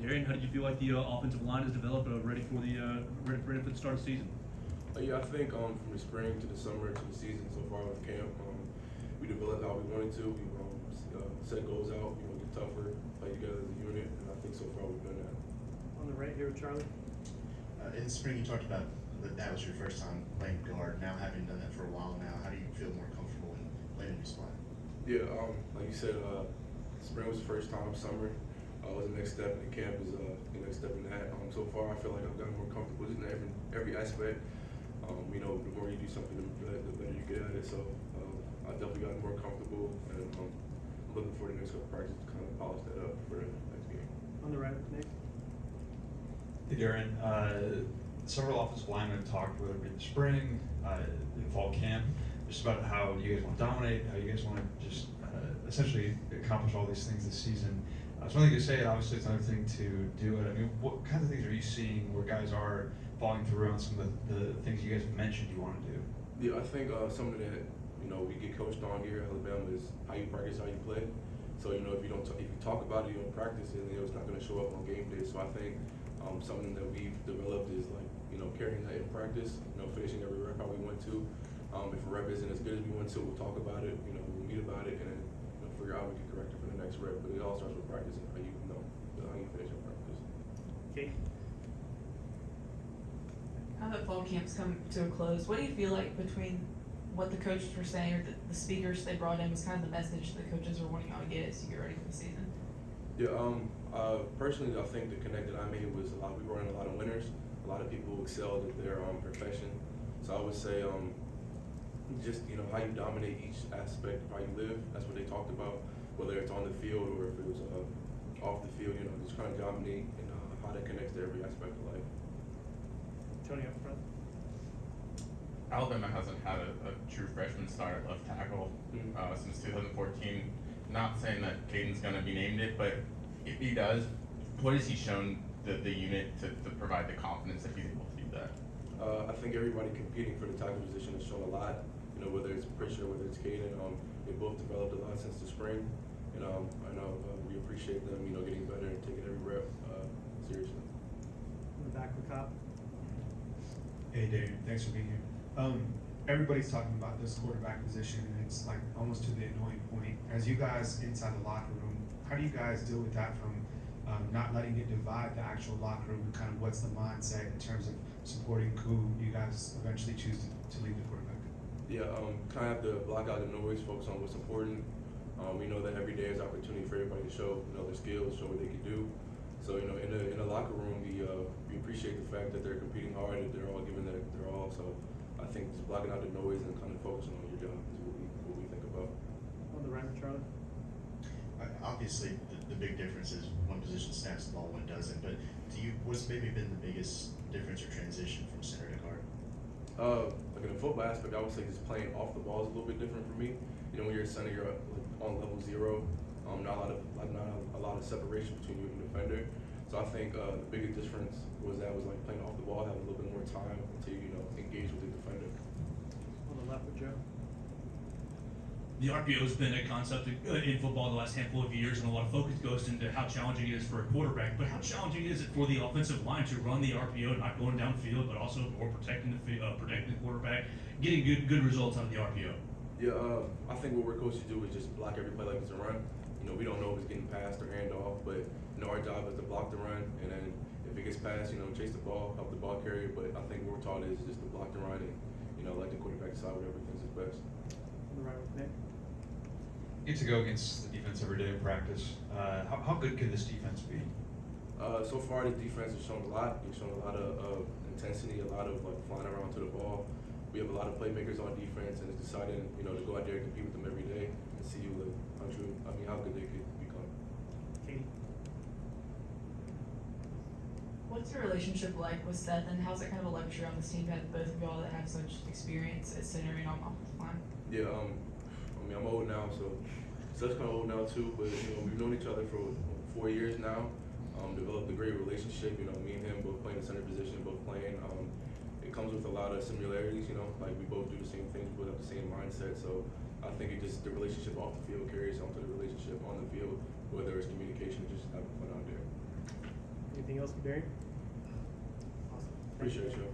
Darrian, how did you feel like the offensive line has developed, ready for the start of the season? Yeah, I think from the spring to the summer to the season so far with camp, we developed how we wanted to. We set goals out, get tougher, play together as a unit, and I think so far we've done that. On the right here with Charlie. In the spring, you talked about that was your first time playing guard. Now, having done that for a while now, how do you feel more comfortable in playing in your spot? Yeah, like you said, spring was the first time. Summer was the next step, and camp is the next step in that. So far, I feel like I've gotten more comfortable in every aspect. The more you do something, the better you get at it. So I definitely gotten more comfortable, and I'm looking for the next couple practices to kind of polish that up for the next game. On the right with Nick. Hey Darrian, several offensive linemen have talked, whether it be in the spring, in fall camp, just about how you guys want to dominate, how you guys want to just essentially accomplish all these things this season. It's one thing to say it, obviously it's another thing to do it. I mean, what kinds of things are you seeing where guys are following through on some of the things you guys have mentioned you want to do? Yeah, I think something that we get coached on here at Alabama is how you practice, how you play. So if you talk about it, you don't practice it, it's not going to show up on game day. So I think something that we've developed is carrying that in practice, finishing every rep how we want to. If a rep isn't as good as we want to, we'll talk about it, we'll meet about it, and then figure out how we can correct it for the next rep. But it all starts with practice and how you finish your practice. Kate. Now that fall camp's come to a close, what do you feel like between what the coaches were saying or the speakers they brought in was kind of the message the coaches were wanting y'all to get as you get ready for the season? Yeah, personally, I think the connect that I made was we brought in a lot of winners. A lot of people excelled at their profession. So I would say just how you dominate each aspect of how you live. That's what they talked about, whether it's on the field or if it was off the field. Just kind of dominate and how that connects to every aspect of life. Tony up front. Alabama hasn't had a true freshman start at left tackle since 2014. Not saying that Kadyn's going to be named it, but if he does, what has he shown the unit to provide the confidence that he's able to do that? I think everybody competing for the tackle position has shown a lot. Whether it's Pritchard, whether it's Kadyn, they both developed a lot since the spring. I know we appreciate them, getting better and taking every rep seriously. In the back with Cobb. Hey Darrian, thanks for being here. Everybody's talking about this quarterback position, and it's like almost to the annoying point. As you guys inside the locker room, how do you guys deal with that from not letting it divide the actual locker room, and kind of what's the mindset in terms of supporting who you guys eventually choose to lead the quarterback? Yeah, kind of have to block out the noise, focus on what's important. We know that every day is an opportunity for everybody to show their skills, show what they can do. So in the locker room, we appreciate the fact that they're competing hard and they're all giving their all. So I think just blocking out the noise and kind of focusing on your job is what we think about. On the right with Charlie. Obviously, the big difference is one position snaps the ball, one doesn't. But to you, what's maybe been the biggest difference or transition from center to guard? Like in the football aspect, I would say just playing off the ball is a little bit different for me. When you're a center, you're on level zero. Not a lot of separation between you and the defender. So I think the biggest difference was like playing off the ball, having a little bit more time until you engage with the defender. On the left with Joe. The RPO has been a concept in football the last handful of years, and a lot of focus goes into how challenging it is for a quarterback. But how challenging is it for the offensive line to run the RPO, not going downfield, but also more protecting the quarterback, getting good results out of the RPO? Yeah, I think what we're coached to do is just block every play like it's a run. We don't know if it's getting passed or hand off, but our job is to block the run, and then if it gets passed, chase the ball, help the ball carrier. But I think what we're taught is just to block the run and let the quarterback decide whatever thinks is best. On the right with Nick. You get to go against the defense every day in practice. How good could this defense be? So far, the defense has shown a lot. It's shown a lot of intensity, a lot of flying around to the ball. We have a lot of playmakers on defense, and it's deciding to go out there and compete with them every day and see how good they could become. Katie. What's your relationship like with Seth, and how's it kind of a luxury on this team to have both of y'all that have such experience at center and on offensive line? Yeah, I'm old now, so Seth's kind of old now too, but we've known each other for 4 years now. Developed a great relationship. Me and him both playing the center position, both playing. It comes with a lot of similarities. Like we both do the same things, we both have the same mindset. So I think the relationship off the field carries onto the relationship on the field, whether it's communication or just having fun out there. Anything else, Darian? Awesome. Appreciate you.